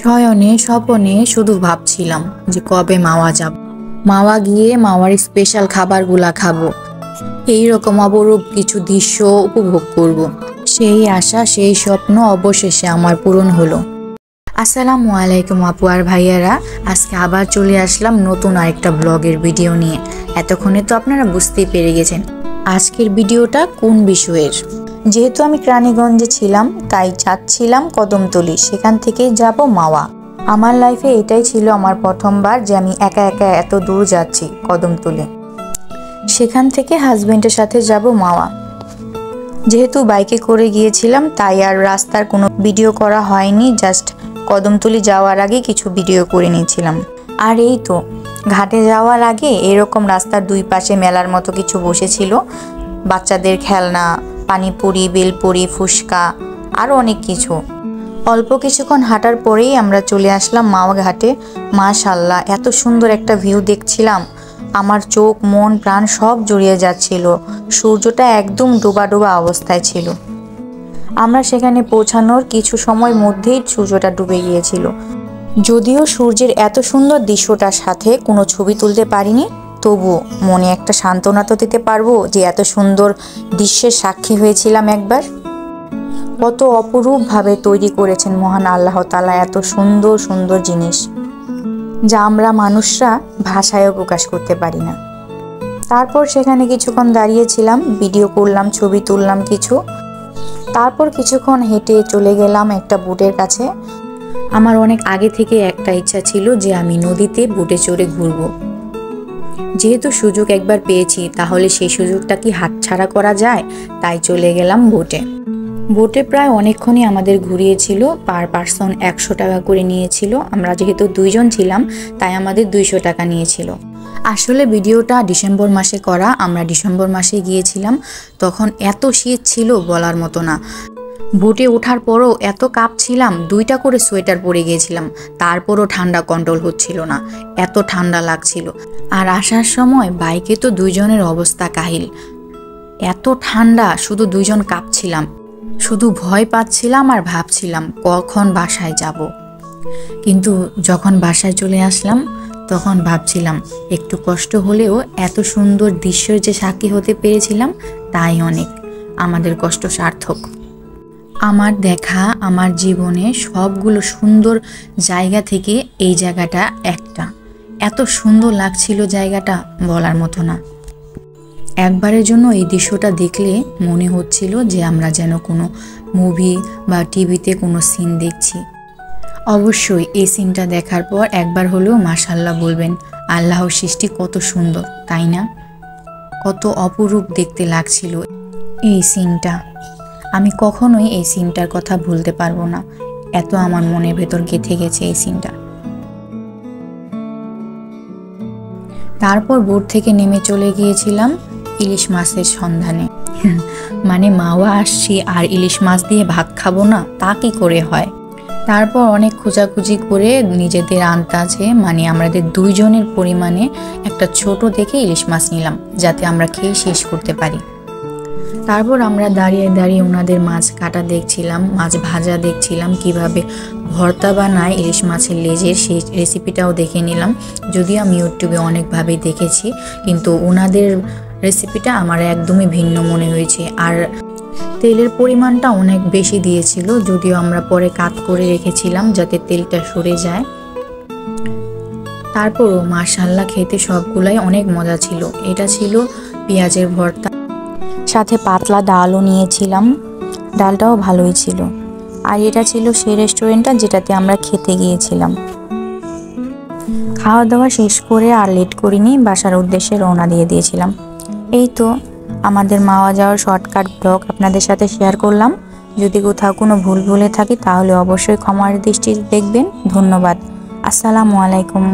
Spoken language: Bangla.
শয়নে স্বপনে শুধু ভাবছিলাম যে কবে মাওয়া যাব, মাওয়া গিয়ে মাওয়ার স্পেশাল খাবারগুলা খাবো, এইরকম অপরূপ কিছু দৃশ্য উপভোগ করব। সেই আশা সেই স্বপ্ন অবশেষে আমার পূরণ হলো। আসসালামু আলাইকুম আপু আর ভাইয়ারা, আজকে আবার চলে আসলাম নতুন আরেকটা ব্লগের ভিডিও নিয়ে। এতক্ষণে তো আপনারা বুঝতেই পেরে গেছেন আজকের ভিডিওটা কোন বিষয়ের। যেহেতু আমি রানীগঞ্জে ছিলাম তাই যাচ্ছিলাম কদমতলী, সেখান থেকেই যাব মাওয়া। আমার লাইফে এটাই ছিল আমার প্রথমবার যে আমি একা একা এত দূর যাচ্ছি কদমতলী। সেখান থেকে হাজবেন্ডের সাথে যাব মাওয়া। যেহেতু বাইকে করে গিয়েছিলাম তাই আর রাস্তার কোনো ভিডিও করা হয়নি, জাস্ট কদমতলী যাওয়ার আগে কিছু ভিডিও করে নিয়েছিলাম। আর এই তো ঘাটে যাওয়ার আগে এরকম রাস্তার দুই পাশে মেলার মতো কিছু বসেছিল, বাচ্চাদের খেলনা, পানিপুরি, বেলপুরি, ফুচকা আরও অনেক কিছু। অল্প কিছুক্ষণ হাঁটার পরেই আমরা চলে আসলাম মাওয়া ঘাটে। মাশাআল্লাহ, এত সুন্দর একটা ভিউ দেখছিলাম, আমার চোখ মন প্রাণ সব জড়িয়ে যাচ্ছিল। সূর্যটা একদম ডোবা ডোবা অবস্থায় ছিল। আমরা সেখানে পৌঁছানোর কিছু সময় মধ্যেই সূর্যটা ডুবে গিয়েছিল। যদিও সূর্যের এত সুন্দর দৃশ্যটার সাথে কোনো ছবি তুলতে পারিনি, তবু মনে একটা সান্ত্বনা তো দিতে পারবো যে এত সুন্দর দৃশ্যের সাক্ষী হয়েছিলাম একবার। কত অপরূপভাবে তৈরি করেছেন মহান আল্লাহ তাআলা এত সুন্দর সুন্দর জিনিস, যা আমরা মানুষরা ভাষায়ও প্রকাশ করতে পারি না। তারপর সেখানে কিছুক্ষণ দাঁড়িয়েছিলাম, ভিডিও করলাম, ছবি তুললাম কিছু। তারপর কিছুক্ষণ হেঁটে চলে গেলাম একটা বোটের কাছে। আমার অনেক আগে থেকে একটা ইচ্ছা ছিল যে আমি নদীতে বোটে চড়ে ঘুরবো। যেহেতু সুযোগ একবার পেয়েছি তাহলে সেই সুযোগটা কি হাতছাড়া করা যায়, তাই চলে গেলাম বোটে। বোটে প্রায় অনেকক্ষণই আমাদের ঘুরিয়েছিল, পার পারসন 100 টাকা করে নিয়েছিল। আমরা যেহেতু 2 জন ছিলাম তাই আমাদের 200 টাকা নিয়েছিল। আসলে ভিডিওটা ডিসেম্বর মাসে করা, আমরা ডিসেম্বর মাসে গিয়েছিলাম, তখন এত শীত ছিল বলার মতো না। বোটে ওঠার পরও এত কাঁপছিলাম, 2টা করে সোয়েটার পরে গিয়েছিলাম, তারপরও ঠান্ডা কন্ট্রোল হচ্ছিল না, এত ঠান্ডা লাগছিল। আর আসার সময় বাইকে তো 2 জনের অবস্থা কাহিল, এত ঠান্ডা, শুধু 2 জন কাঁপছিলাম, শুধু ভয় পাচ্ছিলাম আর ভাবছিলাম কখন বাসায় যাব। কিন্তু যখন বাসায় চলে আসলাম তখন ভাবছিলাম একটু কষ্ট হলেও এত সুন্দর দৃশ্যের যে সাক্ষী হতে পেরেছিলাম তাই অনেক, আমাদের কষ্ট সার্থক। আমার দেখা আমার জীবনে সবগুলো সুন্দর জায়গা থেকে এই জায়গাটা একটা, এত সুন্দর লাগছিল জায়গাটা বলার মতো না। একবারের জন্য এই দৃশ্যটা দেখলে মনে হচ্ছিল যে আমরা যেন কোনো মুভি বা টিভিতে কোনো সিন দেখছি। অবশ্যই এই সিনটা দেখার পর একবার হলেও মাশাআল্লাহ বলবেন, আল্লাহর সৃষ্টি কত সুন্দর, তাই না? কত অপরূপ দেখতে লাগছিল এই সিনটা। আমি কখনোই এই সিনটার কথা ভুলতে পারবো না, এত আমার মনের ভেতর গেঁথে গেছে এই সিনটা। তারপর বোট থেকে নেমে চলে গিয়েছিলাম ইলিশ মাছের সন্ধানে। মানে মাওয়া আসছি আর ইলিশ মাছ দিয়ে ভাত খাবো না, তা কি করে হয়। তারপর অনেক খোঁজাখুঁজি করে নিজেদের আন্দাজে, মানে আমাদের 2 জনের পরিমাণে একটা ছোট দেখে ইলিশ মাছ নিলাম, যাতে আমরা খেয়ে শেষ করতে পারি। তারপর আমরা দাঁড়িয়ে দাঁড়িয়ে ওনাদের মাছ কাটা দেখছিলাম, মাছ ভাজা দেখছিলাম, কিভাবে ভর্তা বানায় ইলিশ মাছের লেজের, সেই রেসিপিটাও দেখে নিলাম। যদিও আমি ইউটিউবে অনেকভাবেই দেখেছি, কিন্তু ওনাদের রেসিপিটা আমার একদমই ভিন্ন মনে হয়েছে। আর তেলের পরিমাণটা অনেক বেশি দিয়েছিল, যদিও আমরা পরে কাট করে রেখেছিলাম যাতে তেলটা সরে যায়। তারপরও মাশাআল্লাহ খেতে সবগুলাই অনেক মজা ছিল। এটা ছিল পেঁয়াজের ভর্তা, সাথে পাতলা ডালও নিয়েছিলাম, ডালটাও ভালোই ছিল। আর এটা ছিল সেই রেস্টুরেন্টটা যেটাতে আমরা খেতে গিয়েছিলাম। খাওয়া দাওয়া শেষ করে আর লেট করিনি, বাসার উদ্দেশ্যে রওনা দিয়ে দিয়েছিলাম। এই তো আমাদের মাওয়া যাওয়ার শর্টকাট ব্লগ আপনাদের সাথে শেয়ার করলাম। যদি কোথাও কোনো ভুল ভুলে থাকি তাহলে অবশ্যই ক্ষমার দৃষ্টিতে দেখবেন। ধন্যবাদ। আসসালামু আলাইকুম।